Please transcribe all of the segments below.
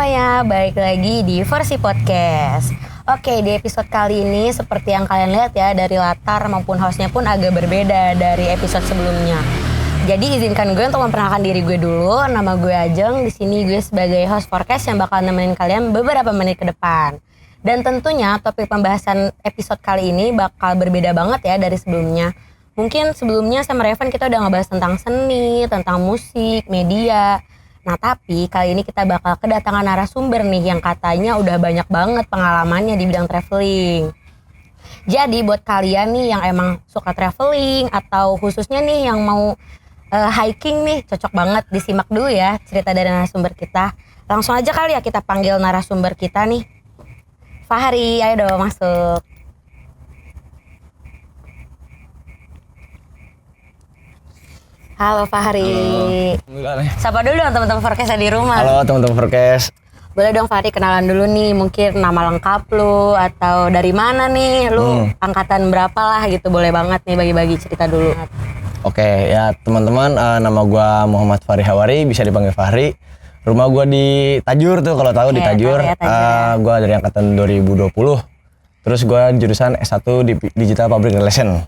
semuanya, balik lagi di Versi Podcast. Oke, di episode kali ini seperti yang kalian lihat ya, dari latar maupun hostnya pun agak berbeda dari episode sebelumnya. Jadi izinkan gue untuk memperkenalkan diri gue dulu. Nama gue Ajeng. Di sini gue sebagai host podcast yang bakal nemenin kalian beberapa menit ke depan. Dan tentunya topik pembahasan episode kali ini bakal berbeda banget ya dari sebelumnya. Mungkin sebelumnya sama Revan kita udah ngebahas tentang seni, tentang musik, media. Nah tapi kali ini kita bakal kedatangan narasumber nih yang katanya udah banyak banget pengalamannya di bidang traveling. Jadi buat kalian nih yang emang suka traveling atau khususnya nih yang mau hiking nih, cocok banget disimak dulu ya cerita dari narasumber kita. Langsung aja kali ya kita panggil narasumber kita nih. Fahri, ayo dong masuk. Halo Fahri. Halo. Sapa dulu dong teman-teman Forecast di rumah. Halo teman-teman Forecast. Boleh dong Fahri kenalan dulu nih, mungkin nama lengkap lu atau dari mana nih, lu angkatan berapa lah gitu, boleh banget nih bagi-bagi cerita dulu. Oke ya teman-teman, nama gua Muhammad Fahri Hawari, bisa dipanggil Fahri. Rumah gua di Tajur tuh, kalau tahu di Tajur. Gua dari angkatan 2020. Terus gua jurusan S1 di Digital Public Relation.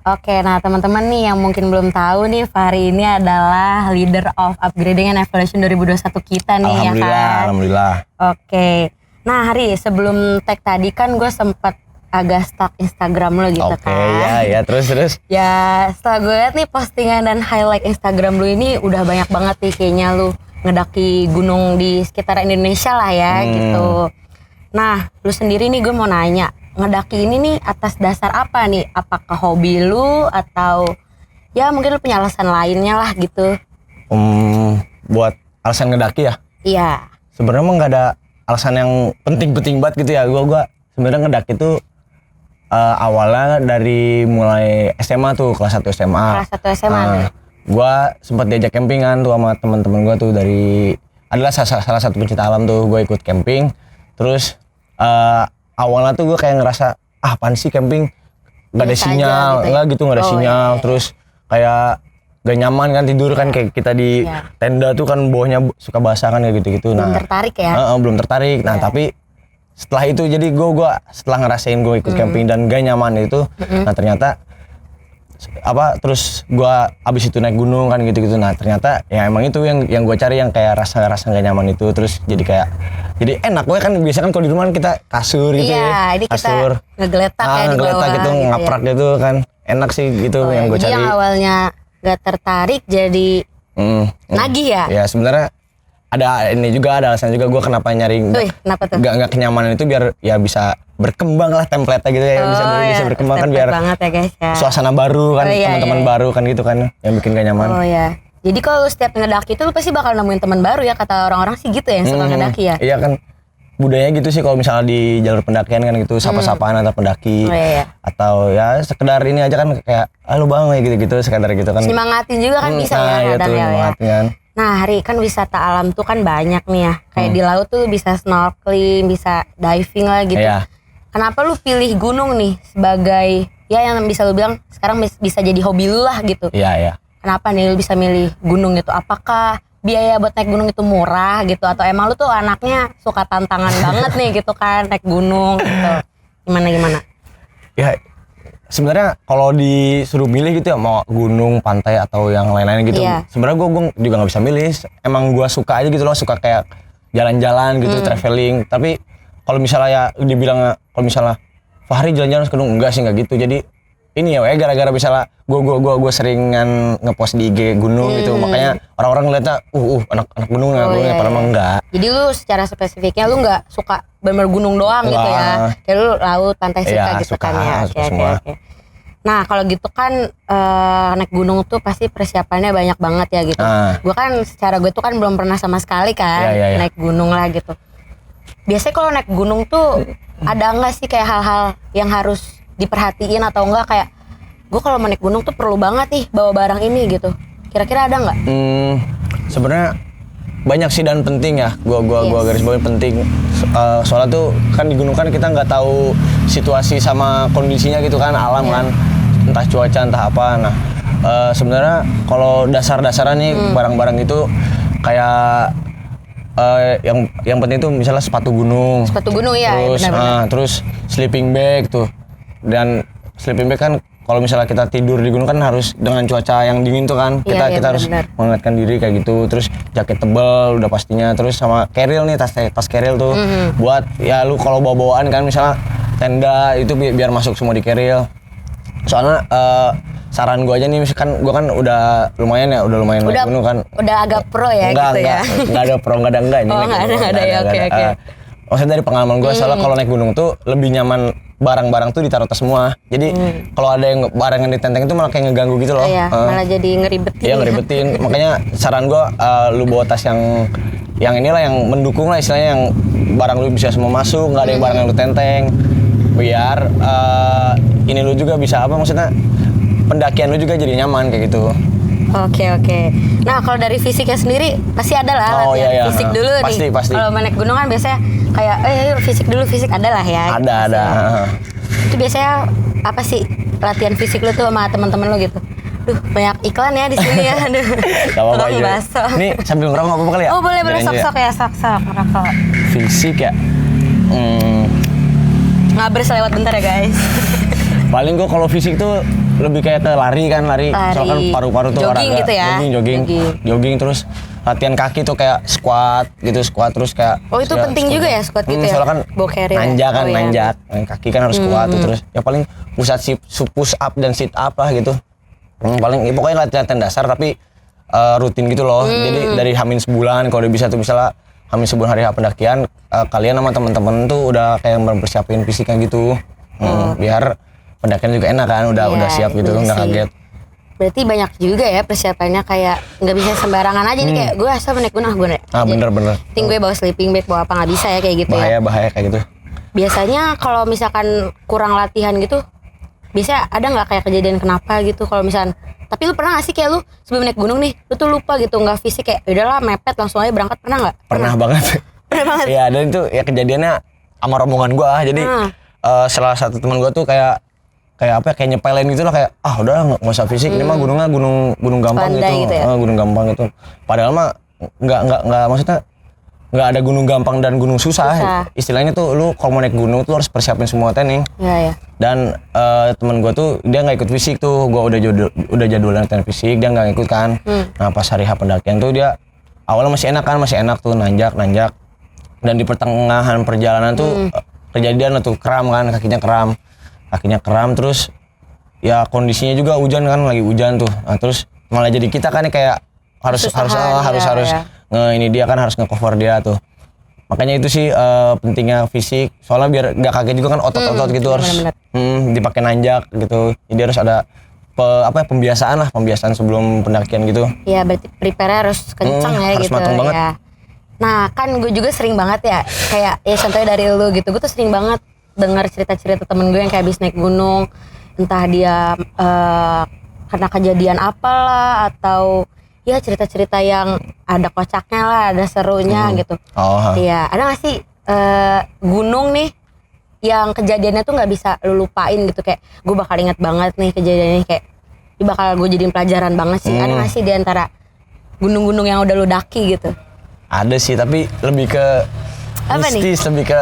Oke, nah teman-teman nih yang mungkin belum tahu nih, Fahri ini adalah Leader of Upgrading and Evolution 2021 kita nih ya kan? Alhamdulillah. Oke, nah Hari sebelum tag tadi kan gue sempet agak stuck Instagram lo gitu kan? Oke, ya terus. Ya setelah gue liat nih postingan dan highlight Instagram lu ini udah banyak banget nih kayaknya lu ngedaki gunung di sekitar Indonesia lah ya gitu. Nah lu sendiri nih gue mau nanya, ngedaki ini nih atas dasar apa nih? Apakah hobi lu atau ya mungkin lu punya alasan lainnya lah gitu? Buat alasan ngedaki ya? Iya. Sebenarnya emang nggak ada alasan yang penting banget gitu ya. Gua sebenarnya ngedaki itu awalnya dari mulai SMA tuh, kelas 1 SMA. Kelas 1 SMA. Gua sempat diajak campingan tuh sama teman-teman gua tuh adalah salah satu pencinta alam tuh. Gue ikut camping. Terus awalnya tuh gue kayak ngerasa apaan sih camping, gak ada sinyal gitu ya? Nggak ada sinyal. Iya. Terus kayak gak nyaman kan tidur kan, kayak kita di tenda tuh kan bawahnya suka basah kan kayak gitu-gitu. Belum tertarik ya? Belum tertarik. Nah tapi setelah itu jadi gue setelah ngerasain gue ikut camping dan gak nyaman itu, nah ternyata terus gue abis itu naik gunung kan gitu-gitu. Nah ternyata ya emang itu yang gue cari, yang kayak rasa gak nyaman itu. Terus jadi enak. Gue kan biasa kan kalau di rumah kita kasur gitu ya, ini kasur kita ngegeletak ya di bawah gitu, ngaprak ya. Gitu kan enak sih gitu yang gue cari. Jadi yang awalnya gak tertarik jadi nagih ya? Ya sebenarnya ada alasan juga gue kenapa nyari kenapa tuh? Gak kenyamanan itu biar ya bisa berkembang lah template-nya gitu ya, bisa berkembang kan, biar banget ya guys ya. Suasana baru kan, teman-teman baru kan gitu kan yang bikin gak nyaman. Oh ya. Jadi kalau setiap ngedaki itu lu pasti bakal nemuin teman baru ya, kata orang-orang sih gitu ya yang suka ngedaki ya. Iya kan, budayanya gitu sih kalau misalnya di jalur pendakian kan gitu, sapa-sapaan antar pendaki. Atau ya sekedar ini aja kan, kayak halo bang kayak gitu-gitu, sekedar gitu kan. Semangatin juga kan bisa ya kadang ya. Kan. Nah Hari, kan wisata alam tuh kan banyak nih ya. Kayak di laut tuh bisa snorkeling, bisa diving lah gitu. Kenapa lu pilih gunung nih sebagai ya yang bisa lu bilang sekarang bisa jadi hobi lu lah gitu? Iya. Kenapa nih lu bisa milih gunung gitu? Apakah biaya buat naik gunung itu murah gitu? Atau emang lu tuh anaknya suka tantangan banget nih gitu kan, naik gunung gitu? Gimana? Ya sebenarnya kalau disuruh milih gitu ya, mau gunung, pantai atau yang lain-lain gitu, sebenarnya gue juga nggak bisa milih. Emang gue suka aja gitu loh, suka kayak jalan-jalan gitu, traveling. Tapi kalau misalnya ya dibilang, kalau misalnya Fahri jalan-jalan ke gunung, enggak sih, enggak gitu. Jadi ini ya gara-gara misalnya gue seringan ngepost di IG gunung gitu, makanya orang-orang ngeliatnya anak gunung padahal emang enggak. Jadi lu secara spesifiknya lu nggak suka bener gunung doang gitu ya, kayak lu laut, pantai suka gitu kan ya. Oke. Nah kalau gitu kan naik gunung tuh pasti persiapannya banyak banget ya gitu. Gue kan secara gue tuh kan belum pernah sama sekali kan naik gunung lah gitu. Biasanya kalau naik gunung tuh ada nggak sih kayak hal-hal yang harus diperhatiin atau enggak, kayak gue kalau mau naik gunung tuh perlu banget nih bawa barang ini gitu, kira-kira ada nggak? Sebenarnya banyak sih dan penting ya, gua garis bawahi penting. Soalnya tuh kan di gunung kan kita nggak tahu situasi sama kondisinya gitu kan, alam kan, entah cuaca entah apa. Nah sebenarnya kalau dasar-dasaran nih barang-barang itu kayak yang penting tuh misalnya sepatu gunung. Sepatu gunung ya, benar-benar. Terus sleeping bag tuh. Dan sleeping bag kan kalau misalnya kita tidur di gunung kan harus dengan cuaca yang dingin tuh kan. Kita harus menghangatkan diri kayak gitu. Terus jaket tebal udah pastinya. Terus sama carrier nih, tas carrier tuh. Buat ya lu kalau bawa-bawaan kan misalnya tenda itu biar masuk semua di carrier. Soalnya saran gue aja nih, misalkan gue kan udah lumayan naik gunung kan. Udah agak pro ya gitu ya. Enggak ada pro, enggak ada ini. Oh, enggak ada ya, oke. Maksudnya dari pengalaman gue, soalnya kalau naik gunung tuh lebih nyaman barang-barang tuh ditaruh tas semua. Jadi kalau ada yang barang yang ditenteng itu malah kayak ngeganggu gitu loh. Iya, malah jadi ngeribetin. Iya, ngeribetin. Makanya saran gue lu bawa tas yang inilah yang mendukung lah, istilahnya yang barang lu bisa semua masuk, nggak ada yang barang yang lu tenteng. Biar ini lu juga bisa maksudnya pendakian lu juga jadi nyaman kayak gitu. Oke. Nah kalau dari fisiknya sendiri pasti ada lah latihan fisik dulu nih. Pasti. Kalau naik gunung kan biasanya kayak yuk fisik ada lah ya. Ada. Itu biasanya apa sih latihan fisik lu tuh sama teman-teman lu gitu? Duh banyak iklan ya di sini ya. Aduh. Tukang bakso. Nih sambil ngerokok apa kali ya? Oh boleh sok ngerokok. Fisik ya. Ngabers lewat bentar ya guys. Paling gua kalau fisik tuh lebih kayak ke lari. Soalnya kan paru-paru tuh jogging olahraga. Gitu ya? Jogging terus latihan kaki tuh kayak squat terus kayak. Oh itu penting juga ya squat gitu ya? Soalnya kan nanjak. Kaki kan harus kuat tuh terus. Ya paling push up dan sit up lah gitu. Paling pokoknya latihan dasar tapi rutin gitu loh. Jadi dari H- sebulan kalau udah bisa tuh misalnya H- sebulan hari pendakian kalian sama teman-teman tuh udah kayak mempersiapin fisiknya gitu. Biar pendakian juga enak kan, udah siap gitu, nggak kaget. Berarti banyak juga ya persiapannya, kayak nggak bisa sembarangan aja nih kayak gue asal naik gunung gue naik. Bener. Ting gue bawa sleeping bag bawa apa nggak bisa ya kayak gitu. Bahaya kayak gitu. Biasanya kalau misalkan kurang latihan gitu, biasanya ada nggak kayak kejadian kenapa gitu kalau misalkan. Tapi lu pernah nggak sih kayak lu sebelum naik gunung nih, lu tuh lupa gitu nggak fisik kayak udahlah mepet langsung aja berangkat, pernah nggak? Pernah banget. Iya dan itu ya kejadiannya sama rombongan gue. Jadi salah satu teman gue tuh kayak nyepelin gitu lah, kayak udah nggak usah fisik, ini mah gunungnya gunung gampang gitu ya? Gunung gampang gitu. Padahal mah nggak maksudnya nggak ada gunung gampang dan gunung susah. Istilahnya tuh lu kalau mau naik gunung tuh harus persiapin semua training. Iya. Dan teman gue tuh dia nggak ikut fisik tuh, gue udah jadwalnya latihan fisik, dia nggak ikut kan. Nah pas hari H pendakian tuh dia awalnya masih enak tuh nanjak. Dan di pertengahan perjalanan tuh kejadian tuh kram kan, kakinya kram terus ya kondisinya juga hujan kan, lagi hujan tuh. Nah, terus malah jadi kita kan kayak harus ini dia kan harus nge-cover dia tuh. Makanya itu sih pentingnya fisik, soalnya biar nggak kaget juga kan, otot-otot gitu harus dipakai nanjak gitu. Jadi harus ada pembiasaan sebelum pendakian gitu. Iya berarti prepare harus kencang ya harus gitu. Matang banget. Ya. Nah kan gue juga sering banget ya kayak ya contohnya dari lu gitu, gue tuh sering banget dengar cerita-cerita temen gue yang kayak habis naik gunung, entah dia karena kejadian apalah atau ya cerita-cerita yang ada kocaknya lah, ada serunya gitu. Iya, ada nggak sih gunung nih yang kejadiannya tuh nggak bisa lu lupain gitu, kayak gue bakal inget banget nih kejadiannya, kayak ini bakal gue jadiin pelajaran banget sih. Ada nggak sih di antara gunung-gunung yang udah lu daki gitu? Ada sih, tapi lebih ke mistis, lebih ke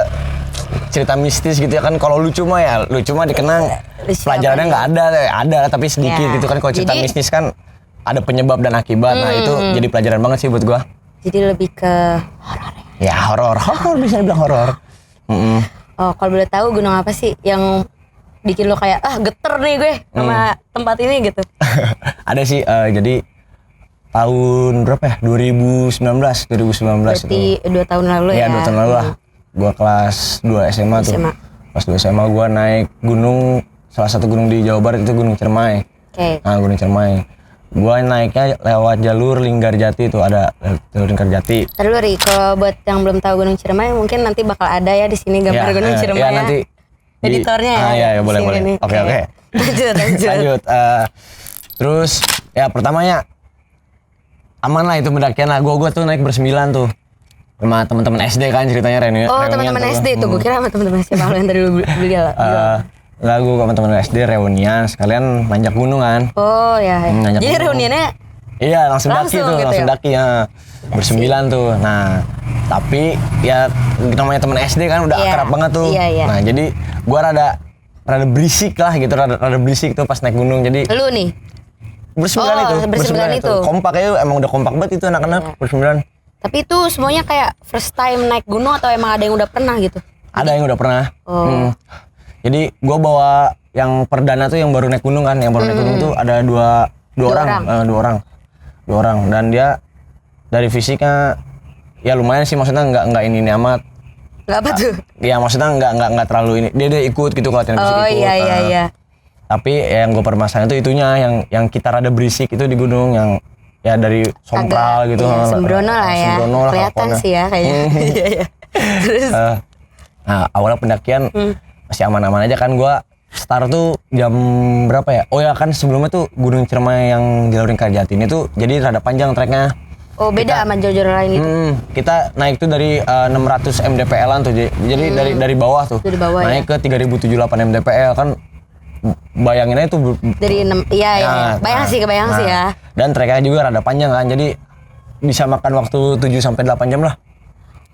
cerita mistis gitu ya kan. Kalau lucu mah dikenang, pelajarannya nggak ada tapi sedikit gitu kan. Kalau cerita mistis kan ada penyebab dan akibat. Nah itu jadi pelajaran banget sih buat gua. Jadi lebih ke horor ya? Horor bisa dibilang horor. Oh kalau boleh tahu gunung apa sih yang bikin lo kayak geter nih gue sama tempat ini gitu? Ada sih, jadi tahun berapa ya? 2019 berarti itu. 2 tahun lalu ya? Iya 2 tahun lalu lah. Gua kelas 2 SMA tuh. Kelas 2 SMA gua naik gunung, salah satu gunung di Jawa Barat itu Gunung Ciremai. Nah Gunung Ciremai. Gua naiknya lewat jalur Linggarjati tuh, ada jalur Linggarjati. Terus Ri, kalau buat yang belum tahu Gunung Ciremai mungkin nanti bakal ada ya di sini gambar Gunung Ciremai ya. Nanti editornya ya. Iya boleh. Oke. Lanjut. Terus ya pertamanya aman lah itu pendakian lah. Gua tuh naik bersembilan tuh sama teman-teman SD kan ceritanya reunian. Oh teman-teman SD tuh, gue kira sama teman-teman SD Bang yang tadi lu bilang. Lah gue sama teman SD reunian sekalian nanjak gunung kan. Oh ya. Jadi reuniannya Iya langsung daki tuh, gitu langsung ya? daki ya. Bersembilan tuh. Nah, tapi ya namanya teman SD kan udah Iya, akrab banget tuh. iya. Nah, jadi gua rada berisik lah gitu, rada berisik tuh pas naik gunung. Jadi Lu nih? bersembilan Oh, itu, bersembilan itu. Kompak aja, emang udah kompak banget itu anak-anak bersembilan. Tapi itu semuanya kayak first time naik gunung atau emang ada yang udah pernah gitu? Ada yang udah pernah. Oh. Jadi gua bawa yang perdana tuh yang baru naik gunung kan, yang baru naik gunung tuh ada dua orang dan dia dari fisiknya ya lumayan sih, maksudnya nggak ini amat. Nggak apa tuh? Ya maksudnya nggak terlalu ini. Dia ikut gitu kalau latihan fisik Oh ikut. iya. Tapi yang gue permasalahan itu itunya yang kita rada berisik itu di gunung yang ya dari sompral gitu. Iya, sembrono lah ya. Sembrono lah Kelihatan kelakuannya. sih ya kayaknya. Iya. Terus Nah awalnya pendakian masih aman-aman aja kan, gue start tuh jam berapa ya? Oh ya kan sebelumnya tuh Gunung Ciremai yang jalur Lingkarjati ini tuh jadi rada panjang treknya. oh beda sama jalur lain itu. Kita naik tuh dari 600 mdpl-an tuh, jadi dari bawah tuh Dari bawah, naik ke 3078 mdpl kan, bayangin aja tuh Dari 6, iya. Kebayang sih ya. Dan treknya juga rada panjang kan, jadi bisa makan waktu 7-8 jam lah.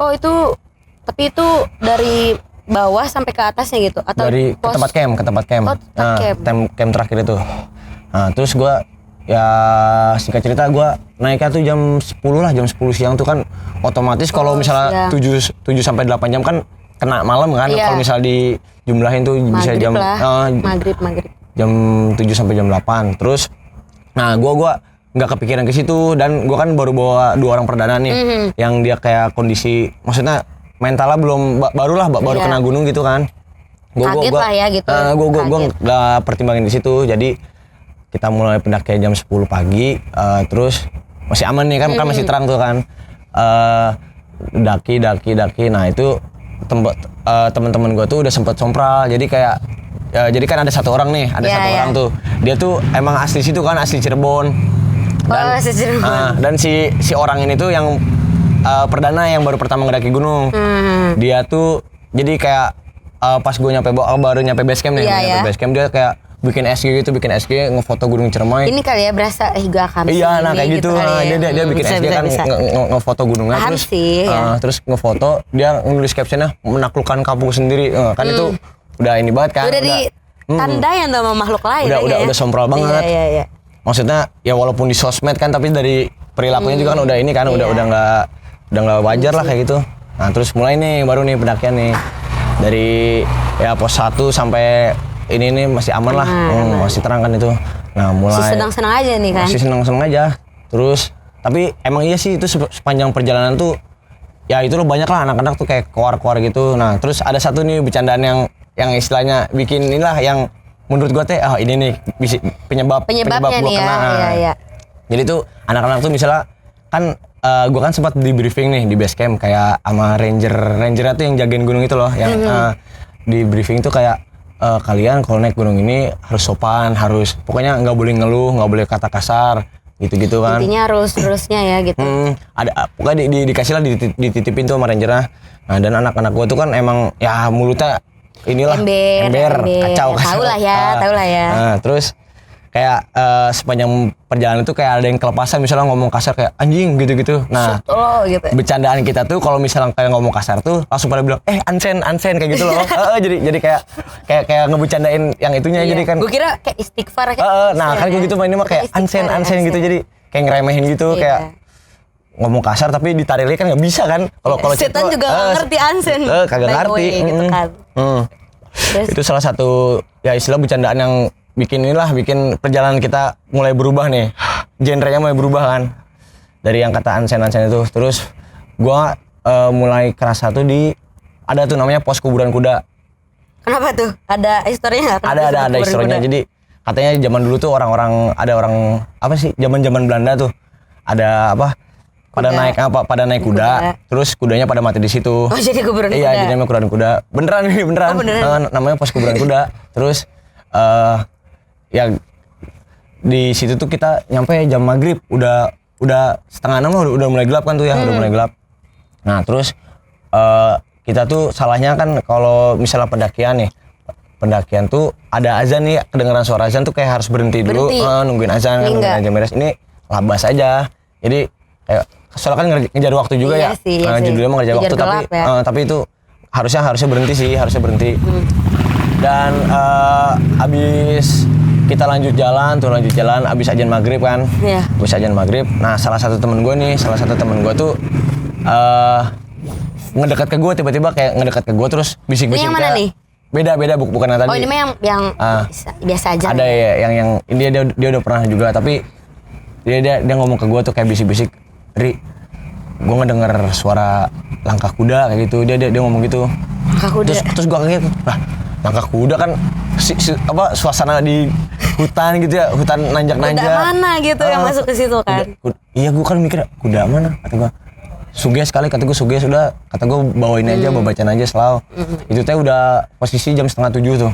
Oh itu, tapi itu dari bawah sampai ke atasnya gitu? Atau Dari ke tempat camp. Oh, tempat camp. Camp terakhir itu. Nah terus gua ya singkat cerita gua naiknya tuh jam 10 lah, jam 10 siang tuh kan otomatis kalau misalnya 7-8 jam kan kena malam kan. Iya. Kalau misalnya dijumlahin tuh bisa jam Maghrib. jam 7 sampai jam 8. Terus nah gua nggak kepikiran ke situ, dan gua kan baru bawa 2 orang perdana nih yang dia kayak kondisi maksudnya mentalnya belum baru Iya. kena gunung gitu kan. Kaget lah ya gitu. Gua Kaget. nggak pertimbangin di situ. Jadi kita mulai pendakian jam 10 pagi, terus masih aman nih kan, masih terang tuh kan. Daki. Nah itu teman-teman gua tuh udah sempet sompral. Jadi kayak jadi kan ada satu orang nih, orang tuh. Dia tuh emang asli situ kan, asli Cirebon. Asli Cirebon. Dan si orang ini tuh yang perdana yang baru pertama ngedaki gunung. Dia tuh jadi kayak pas gue baru nyampe base camp nih, base camp dia kayak bikin SG ngefoto Gunung Ciremai. Ini kali ya berasa gak akan Iya, nah kayak gitu. Dia bikin SG kan ngefoto gunungnya. Paham Terus sih, ya. terus ngefoto, dia nulis captionnya menaklukkan kampung sendiri. Kan itu udah ini banget kan. Udah ditandain sama makhluk lain. Udah sompral banget. Iya. Maksudnya ya walaupun di sosmed kan, tapi dari perilakunya juga kan udah ini kan, udah nggak wajar lah kayak gitu. Nah terus mulai nih baru nih pendakian nih dari ya pos 1 sampai ini nih masih aman lah, masih terang kan itu. Nah mulai masih senang-senang aja nih kan. Masih senang-senang aja. Terus tapi emang iya sih itu sepanjang perjalanan tuh ya itu loh banyak lah anak-anak tuh kayak keluar gitu. Nah terus ada satu nih bercandaan yang istilahnya bikin inilah yang menurut gua teh ini nih penyebabnya nih gua kena. Iya. Jadi tuh anak-anak tuh misalnya kan gua kan sempat di briefing nih di base camp kayak sama rangernya tuh yang jagain gunung itu loh, yang di briefing tuh kayak kalian kalau naik gunung ini harus sopan, harus pokoknya nggak boleh ngeluh, nggak boleh kata kasar gitu kan. Intinya rules-rulesnya ya gitu. Ada pokoknya dikasih lah, dititipin tuh sama rangernya. Nah dan anak-anak gua tuh kan emang ya mulutnya inilah ember. Kacau. Tahu lah ya. Nah, terus kayak sepanjang perjalanan itu kayak ada yang kelepasan, misalnya ngomong kasar kayak anjing gitu. Nah, gitu. bercandaan kita tuh kalau misalnya kayak ngomong kasar tuh langsung pada bilang ansen kayak gitu loh. Jadi kayak ngebercandain yang itunya. Jadi kan gue kira kayak istighfar kayak nah kan kayak gitu ini mah kayak ansen gitu, jadi kayak ngeremehin gitu. Kayak ngomong kasar tapi ditarik kan nggak bisa kan, kalau setan juga nggak ngerti ansen, kagak ngerti gitu kan. Itu salah satu ya istilah bercandaan yang bikin perjalanan kita mulai berubah nih, genrenya mulai berubah kan, dari yang kata ansen itu. Terus gua mulai kerasa tuh ada tuh namanya pos kuburan kuda. Kenapa tuh? Ada historinya? Ada historinya. Jadi katanya zaman dulu tuh orang apa sih, zaman Belanda tuh ada apa, pada naik kuda, terus kudanya pada mati di situ. Oh jadi kuburan kuda. Iya, jadi namanya kuburan kuda. Beneran. Oh, beneran. Namanya pos kuburan kuda. Terus ya di situ tuh kita nyampe jam maghrib, udah 5:30 udah mulai gelap kan tuh ya, udah mulai gelap. Nah terus kita tuh salahnya kan kalau misalnya pendakian tuh ada azan nih, kedengeran suara azan tuh kayak harus berhenti dulu, nungguin azan kan, nungguin azan beres. Ini labas aja. Jadi kayak soalnya kan ngejar waktu juga Iya ya. sih, iya sih. Judulnya mau ngejar waktu gelap ya. tapi itu harusnya berhenti sih, harusnya berhenti. Dan abis kita lanjut jalan abis ajan maghrib kan. Iya. Abis ajan maghrib. Nah salah satu temen gue tuh ngedekat ke gue, tiba-tiba kayak ngedekat ke gue terus bisik-bisik. Ini yang mana nih? Beda bukan yang tadi. Oh ini mah yang biasa aja. Ada ya yang dia udah pernah juga, tapi dia ngomong ke gue tuh kayak bisik-bisik, Ri, gue ngedenger suara langkah kuda kayak gitu. Dia ngomong gitu. Langkah kuda. Terus gue kaget, lah langkah kuda kan suasana di hutan gitu ya, hutan nanjak-nanjak. Kuda mana gitu yang masuk ke situ kan? Iya gue kan mikir kuda mana, kata gue. Suges kali, kata gue suges udah, kata gue bawain aja, bacain aja selalu. Itu teh udah posisi jam 6:30 tuh.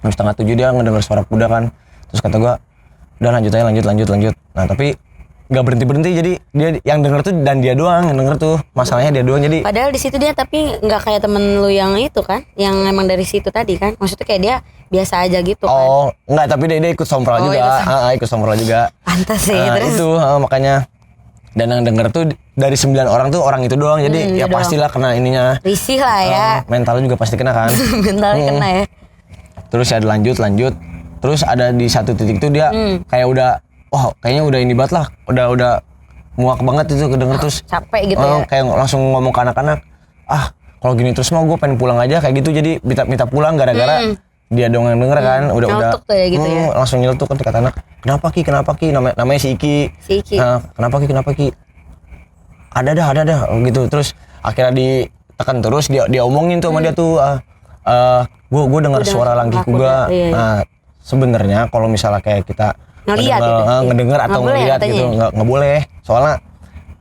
Jam 6:30 dia ngedenger suara kuda kan. Terus kata gue, udah lanjut aja, lanjut. Nah tapi nggak berhenti, jadi dia yang denger tuh dan dia doang yang denger tuh, masalahnya dia doang. Jadi padahal di situ dia tapi nggak kayak temen lu yang itu kan, yang emang dari situ tadi kan, maksudnya kayak dia biasa aja gitu kan. Oh nggak, tapi dia ikut sompral juga. Ikut sompral juga. Pantas sih. Terus Itu makanya. Dan yang denger tuh dari 9 orang tuh orang itu doang, jadi ya pastilah kena ininya. Risih lah ya. Mentalnya juga pasti kena kan. Mentalnya kena ya. Terus ya lanjut. Terus ada di satu titik tuh dia kayak udah, kayaknya udah ini banget lah, udah muak banget itu kedenger terus. Capek gitu ya. Kayak langsung ngomong ke anak-anak, kalau gini terus mau gue pengen pulang aja kayak gitu. Jadi minta pulang gara-gara dia dong yang denger kan. Udah Nyeletuk tuh ya gitu ya. Langsung nyeletuk kan kata anak, kenapa Ki namanya si Iki. Kenapa Ki ada dah gitu. Terus akhirnya ditekan terus, dia omongin tuh sama dia tuh, gue dengar suara langkah kuda. Iya. Nah sebenarnya kalau misalnya kayak kita Ngeliat gitu. ngedenger atau ngeliat gitu nggak boleh, soalnya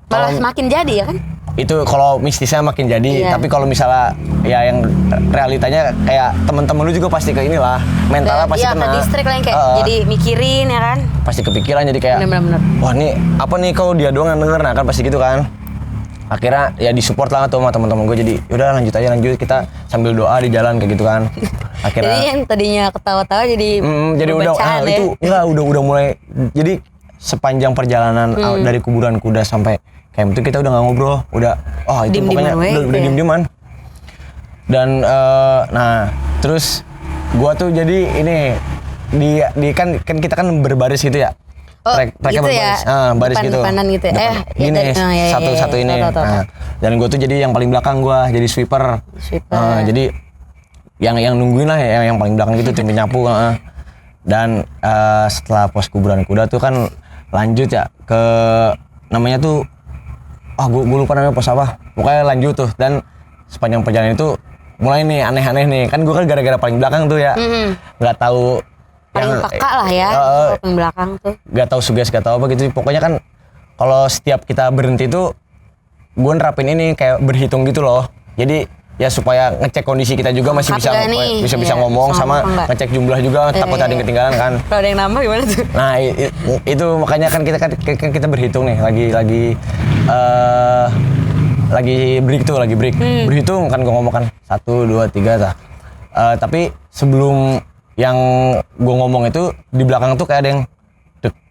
malah semakin jadi ya kan. itu kalau mistisnya makin jadi. Tapi kalau misalnya ya yang realitanya kayak teman-teman lu juga pasti ke inilah, mentalnya pasti kena. Iya, ke distrik lah yang kayak jadi mikirin ya kan. Pasti kepikiran, jadi kayak Bener. wah nih apa nih kalau dia doang yang denger, nah kan pasti gitu kan. Akhirnya ya disupport lah tuh sama teman-teman gue, jadi yaudah lanjut kita sambil doa di jalan kayak gitu kan. Akhirnya jadi yang tadinya ketawa-tawa jadi udah itu ya udah mulai. Jadi sepanjang perjalanan dari kuburan kuda sampai camp itu kita udah nggak ngobrol, udah itu pokoknya udah diem-dieman. Dan nah terus gua tuh jadi ini di kan kita kan berbaris gitu ya. Tracknya gitu berbaris, ya? baris gitu. Depan-depanan gitu ya? Gini satu ini. Nah, dan gua tuh jadi yang paling belakang, gua jadi sweeper. Jadi yang nungguin lah yang paling belakang gitu, tim penyapu. Dan setelah pos kuburan kuda tuh kan lanjut ya ke namanya tuh gue lupa namanya pos apa, pokoknya lanjut tuh. Dan sepanjang perjalanan itu mulai nih aneh-aneh nih kan, gue kan gara-gara paling belakang tuh ya, nggak tahu paling peka lah ya, paling belakang tuh nggak tahu suges, nggak tahu apa gitu. Pokoknya kan kalau setiap kita berhenti tuh gue nerapin ini kayak berhitung gitu loh, jadi ya supaya ngecek kondisi kita juga masih bisa ngomong sama ngecek jumlah juga, takut ada yang ketinggalan kan. Kalau ada yang nambah gimana tuh? Nah itu makanya kan kita berhitung nih, lagi break. Berhitung kan, gue ngomong kan 1, 2, 3 tapi sebelum yang gue ngomong itu di belakang tuh kayak ada yang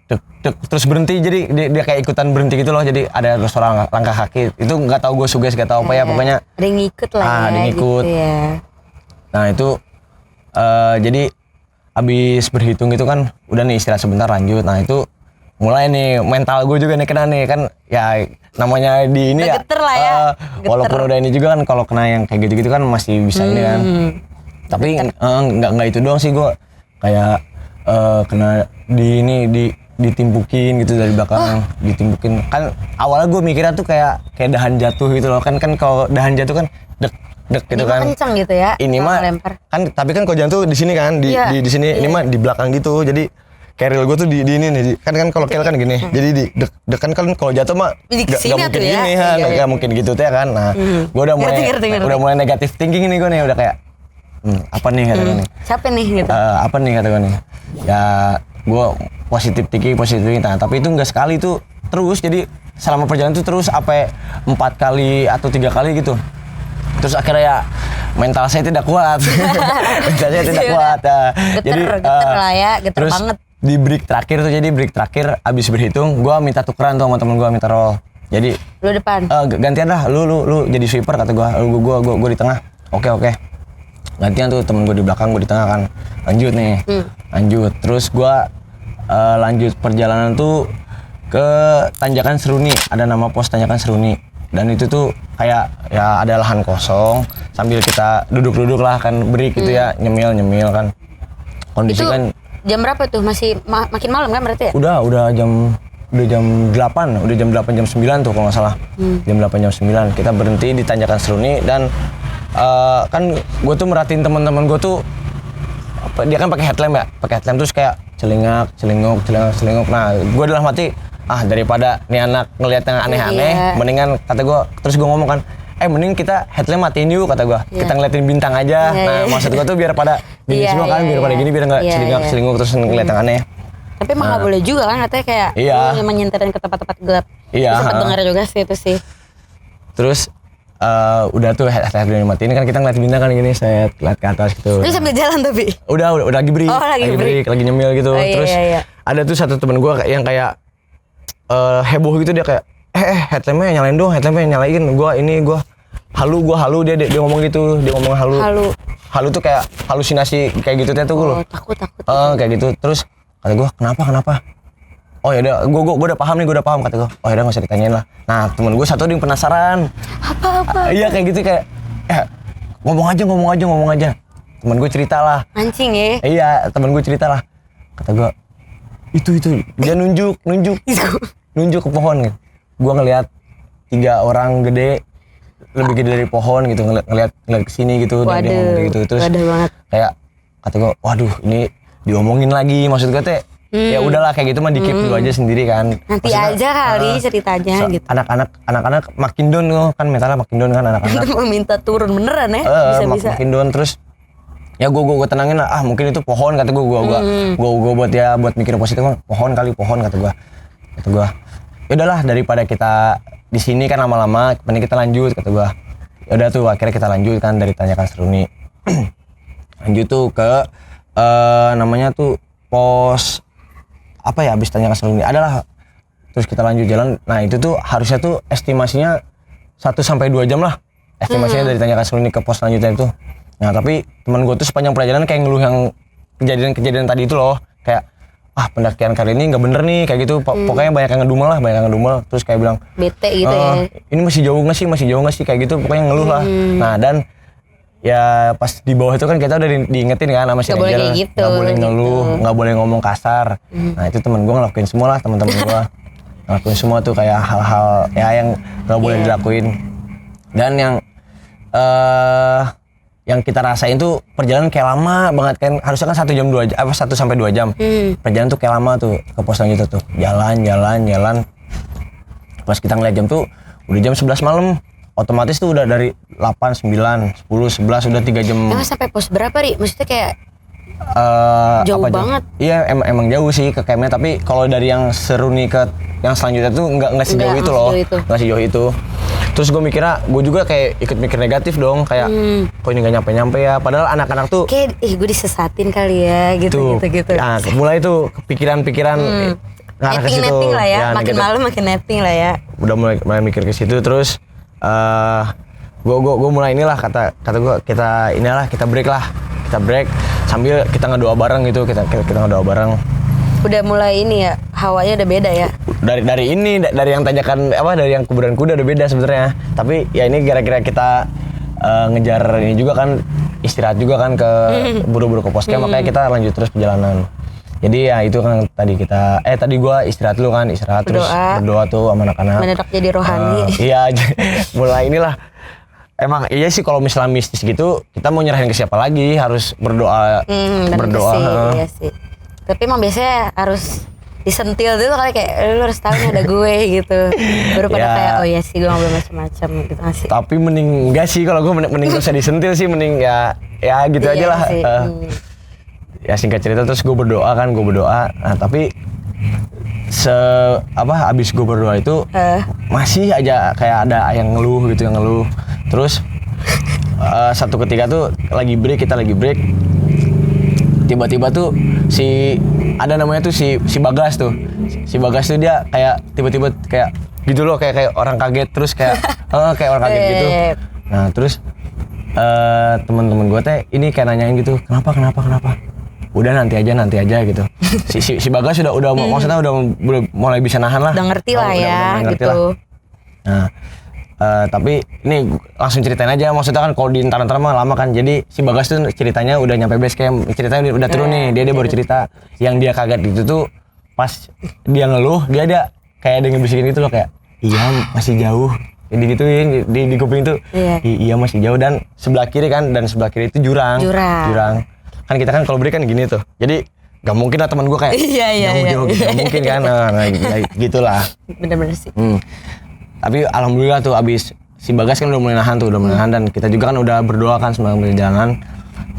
dek terus berhenti, jadi dia kayak ikutan berhenti gitu loh, jadi ada suara langkah kaki. Itu nggak tahu gue suges, nggak tahu apa ya, pokoknya ada yang ngikut lah ada yang ngikut gitu ya. Nah itu jadi abis berhitung gitu kan udah nih istirahat sebentar, lanjut. Nah itu mulai nih mental gue juga nih kena nih kan, ya namanya di ini ya geter lah ya, walaupun udah ini juga kan, kalau kena yang kayak gitu-gitu kan masih bisa ini kan. Tapi nggak itu doang sih, gue kayak kena ditimpukin gitu dari belakang. Ditimpukin kan, awalnya gue mikirnya tuh kayak dahan jatuh gitu loh kan kalau dahan jatuh kan dek gitu ini kan kenceng gitu ya. Ini mah kan, tapi kan kalau jatuh di sini kan, di sini. Ini mah di belakang gitu, jadi keril gue tuh di ini nih kan kalau keril kan gini, jadi di dek kan kalau jatuh mah nggak mungkin gini kan, nggak mungkin gitu tuh ya kan. Nah gue udah mulai negatif thinking ini gue nih, udah kayak apa nih kata gue nih, siapa nih gitu, apa nih kata gue nih, ya gue positif thinking. Nah tapi itu nggak sekali tuh, terus jadi selama perjalanan tuh terus apa 4 kali atau 3 kali gitu. Terus akhirnya ya mental saya tidak kuat. Mental saya tidak kuat. Geter lah ya, geter terus, banget. di break terakhir tuh, jadi break terakhir abis berhitung gue minta tukeran tuh sama temen gue, minta roll. Jadi Lu depan. Gantian dah, lu jadi sweeper kata gue, gue di tengah. Oke. Gantian tuh, temen gue di belakang, gue di tengah kan. Lanjut nih. Lanjut. Terus gue lanjut perjalanan tuh ke Tanjakan Seruni. Ada nama pos Tanjakan Seruni. Dan itu tuh kayak ya ada lahan kosong sambil kita duduk-duduk lah kan, break gitu ya, nyemil kan. Kondisi Itu kan jam berapa tuh? Masih makin malam kan berarti ya? udah jam 8, jam 9 tuh kalau nggak salah. Jam 8 jam 9 kita berhenti di Tanjakan Seruni dan kan gue tuh merhatiin teman-teman gue tuh dia kan pakai headlamp terus kayak celingak. Nah, gue dalam hati daripada nih anak ngelihat yang aneh-aneh, mendingan kata gue, terus gue ngomong kan, mending kita headlamp matiin yuk kata gue, kita ngeliatin bintang aja. Nah, maksud gue tuh biar pada gini semua kan, biar pada gini, biar nggak celingak terus ngeliat yang aneh. Tapi emang nggak boleh juga kan, katanya kayak lu menyenterin ke tempat-tempat gelap. Iya. Sempat dengar juga sih itu sih. Terus udah tuh headlamp dimatiin kan, kita ngeliat bintang kan gini, saya lihat ke atas gitu. Lu sambil jalan tapi? Udah lagi break, lagi nyemil gitu. Terus ada tuh satu temen gue yang kayak heboh gitu, dia kayak headlampnya nyalain dong, gue halu, dia ngomong gitu, dia ngomong halu tuh kayak halusinasi kayak gitu tuh gue. Takut. Kayak gitu. Terus kata gue, kenapa? Oh ya udah, gue udah paham kata gue. Oh ya udah, nggak usah ditanyain lah. Nah, temen gue satu yang penasaran. Apa? Iya kayak gitu, kayak ngomong aja. Temen gue cerita lah. Mancing ya? Iya, temen gue cerita lah. Kata gue, itu dia nunjuk ke pohon gitu. Gue ngelihat 3 orang gede, lebih gede dari pohon gitu, ngelihat ke sini gitu. Waduh, dia ngomong gitu. Terus kayak kata gue, waduh ini diomongin lagi, maksud gue teh. Ya udahlah kayak gitu mah dikip dulu aja sendiri kan. Nanti maksudnya, aja kali ceritanya gitu. Anak-anak makin down kan, mentalnya makin down kan anak-anak. Itu minta turun beneran ya, bisa. Makin down. Terus ya gue tenangin lah, mungkin itu pohon kata gue buat mikir positif, pohon kata gue. Ya udahlah, daripada kita di sini kan lama-lama, mending kita lanjut kata gue. Ya udah tuh akhirnya kita lanjut kan dari Tanjakan Seruni. Lanjut tuh ke namanya tuh pos apa ya, habis Tanjakan Seruni adalah. Terus kita lanjut jalan. Nah, itu tuh harusnya tuh estimasinya 1-2 jam lah. Estimasinya dari Tanjakan Seruni ke pos selanjutnya itu. Nah, tapi teman gue tuh sepanjang perjalanan kayak ngeluh yang kejadian tadi itu loh. Kayak pendakian kali ini nggak bener nih kayak gitu. Pokoknya banyak yang ngedumel. Terus kayak bilang bete gitu ya. Ini masih jauh nggak sih kayak gitu. Pokoknya ngeluh lah. Nah, dan ya pas di bawah itu kan kita udah diingetin kan sama si ranger, nggak boleh ngeluh, nggak boleh ngomong kasar. Nah, itu temen gue ngelakuin semua lah, teman-teman gue ngelakuin semua tuh kayak hal-hal ya yang nggak boleh dilakuin. Dan yang kita rasain tuh perjalanan kayak lama banget kan, harusnya kan 1-2 jam. Perjalanan tuh kayak lama tuh ke pos selanjutnya tuh, jalan. Pas kita ngeliat jam tuh udah jam 11 malam. Otomatis tuh udah dari 8, 9, 10, 11 udah 3 jam. Emang sampai pos berapa, Ri? Maksudnya kayak jauh banget. Iya, emang jauh sih ke campnya, tapi kalau dari yang Seruni ke yang selanjutnya tuh nggak sejauh itu loh. Nggak sejauh itu. Terus gue mikirnya, gue juga kayak ikut mikir negatif dong, kayak kok ini nggak nyampe ya. Padahal anak-anak tuh kayak gue disesatin kali ya, gitu. Nah, mulai tuh pikiran-pikiran netting lah ya, makin malam makin netting lah ya. Udah mulai mikir ke situ. Terus gue mulai inilah kata gue, kita break sambil kita ngedoa bareng gitu, kita ngedoa bareng. Udah mulai ini ya, hawanya udah beda ya. Dari yang Tanjakan dari yang kuburan kuda udah beda sebenarnya. Tapi ya ini kira-kira kita ngejar ini juga kan, istirahat juga kan ke buru-buru ke pos camp, makanya kita lanjut terus perjalanan. Jadi ya itu kan tadi gua istirahat dulu kan, terus berdoa tuh sama anak-anak. Mendadak jadi rohani. Iya, mulai inilah. Emang iya sih kalau misalnya mistis gitu, kita mau nyerahin ke siapa lagi, harus berdoa. Iya sih. Tapi emang biasanya harus disentil dulu kali, kayak lu harus tahu nih ada gue gitu. Baru pada kayak oh iya sih gue nggak boleh macam-macam gitu nggak sih. Tapi mending enggak sih, kalau gue mending gak usah disentil sih, mending ya gitu aja lah. Ya singkat cerita terus gue berdoa. Nah, tapi abis gue berdoa itu masih aja kayak ada yang ngeluh. Terus satu ketika tuh kita lagi break, tiba-tiba tuh si ada namanya tuh si Bagas tuh. Si Bagas tuh dia kayak tiba-tiba kayak gitu loh, kayak orang kaget terus kayak kayak orang kaget gitu. Nah, terus teman-teman gue teh ini kayak nanyain gitu, kenapa? Udah nanti aja gitu. Si Bagas udah maksudnya udah mulai bisa nahan lah. Udah ngerti lah ya udah ngerti gitu. Lah. Nah, tapi ini langsung ceritain aja, maksudnya kan kalau di ntar mah lama kan. Jadi si Bagas tuh ceritanya udah nyampe base camp, ceritanya udah turun nih. Dia baru cerita yang dia kaget itu tuh pas dia ngeluh, dia ada kayak ada ngebisikin gitu loh kayak iya masih jauh. Jadi gituin di kuping tuh. Iya masih jauh, dan sebelah kiri itu jurang. Kan kita kan kalau break kan gini tuh. Jadi gak mungkin lah teman gue kayak jauh gitu. Gak mungkin kan. Nah, gitulah. Bener-bener sih. Tapi alhamdulillah tuh abis si Bagas kan udah mulai nahan dan kita juga kan udah berdoa kan semangat perjalanan.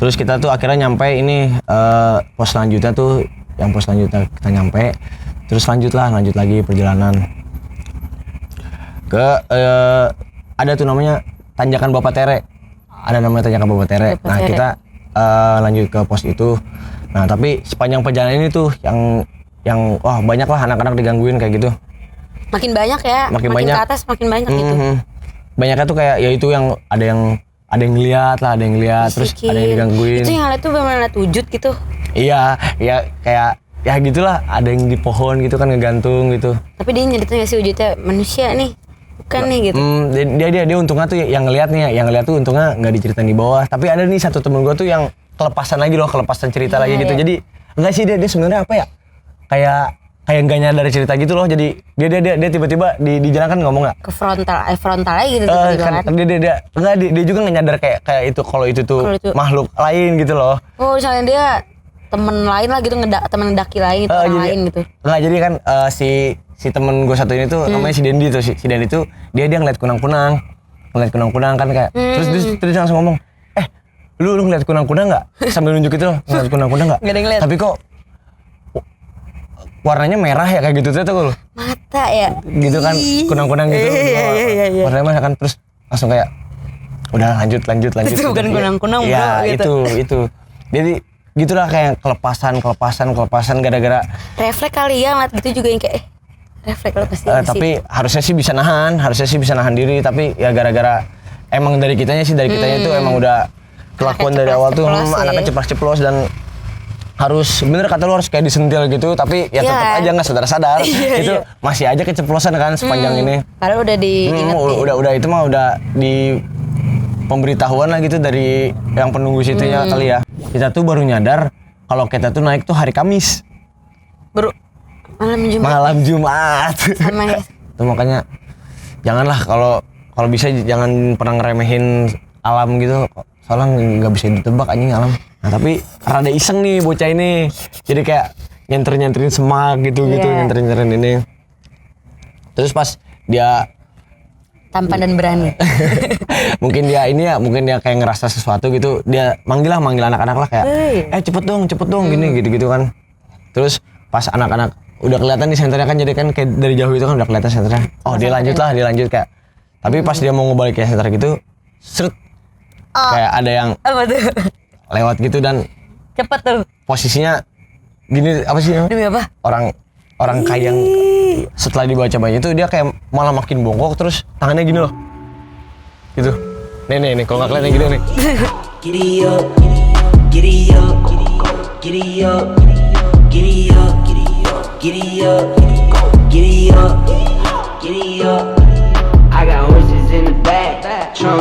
Terus kita tuh akhirnya nyampe ini pos selanjutnya tuh, yang pos selanjutnya kita nyampe. Terus lanjut lagi perjalanan ke ada tuh namanya Tanjakan Bapak Tere. Ada namanya Tanjakan Bapak Tere. Nah, kita lanjut ke pos itu. Nah, tapi sepanjang perjalanan ini tuh yang wah banyak lah anak-anak digangguin kayak gitu. Makin banyak ya, makin banyak ke atas makin banyak gitu. Banyaknya tuh kayak ya itu yang ada yang lihat lah, ada yang lihat, terus ada yang digangguin. Itu yang lihat tuh benar-benar wujud gitu. Iya, kayak ya gitulah, ada yang di pohon gitu kan ngegantung gitu. Tapi dia nyeritain sih wujudnya manusia nih, bukan nih gitu. Dia untungnya tuh yang ngeliat tuh untungnya nggak diceritain di bawah. Tapi ada nih satu temen gue tuh yang kelepasan cerita lagi gitu. Jadi enggak sih dia sebenarnya apa ya? Kayak nggak nyadar cerita gitu loh. Jadi dia tiba-tiba di jalan kan ngomong nggak ke frontal aja gitu tiba-tiba kan. Dia juga nggak nyadar kayak itu kalau itu tuh makhluk lain gitu loh. Oh, misalnya dia temen lain lah gitu, temen daki lain gitu, orang lain gitu. Nggak, jadi kan si temen gue satu ini tuh namanya si Dendi tuh. Si Dendi tuh dia ngeliat kunang-kunang kan kayak terus dia langsung ngomong, lu ngeliat kunang-kunang nggak? Sambil nunjuk itu loh, ngeliat kunang-kunang nggak? Tapi kok warnanya merah ya kayak gitu tuh lo. Mata ya. Gitu kan kunang-kunang gitu. Iya. Warnanya merah kan, terus langsung kayak udah lanjut. Itu bukan kunang-kunang bro ya, gitu. itu. Jadi gitulah kayak kelepasan gara-gara refleks kali ya, ngeliat gitu juga yang kayak refleks lo pasti. Tapi harusnya sih bisa nahan diri, tapi ya gara-gara emang dari kitanya itu emang udah kelakuan dari awal tuh anaknya ceplas-ceplos dan harus bener kata lu harus kayak disentil gitu, tapi ya tetap aja nggak sadar itu masih aja keceplosan kan sepanjang ini. Padahal udah udah itu mah udah di pemberitahuan lah gitu dari yang penunggu situnya kali ya. Kita tuh baru nyadar kalau kita tuh naik tuh hari Kamis. Malam Jumat. Sama ya. Tuh makanya janganlah kalau bisa jangan pernah ngeremehin alam gitu. Soalnya nggak bisa ditebak anjing alam. Nah, tapi rada iseng nih bocah ini. Jadi kayak nyenterin semak gitu, nyenterin ini. Terus pas dia tampan dan berani. mungkin dia kayak ngerasa sesuatu gitu. Dia manggil anak-anak lah kayak, cepet dong gini gitu kan. Terus pas anak-anak udah kelihatan di senternya kan, jadi kan kayak dari jauh itu kan udah kelihatan senternya. Oh, dia lanjut kayak. Tapi pas dia mau ngebalik ke senter gitu, seret. Kayak ada yang lewat gitu dan cepet tuh posisinya gini apa sih demi apa? Orang kayak yang setelah dibaca banyak itu dia kayak malah makin bongkok, terus tangannya gini loh gitu. Nih kalau nggak kelihatan gini nih.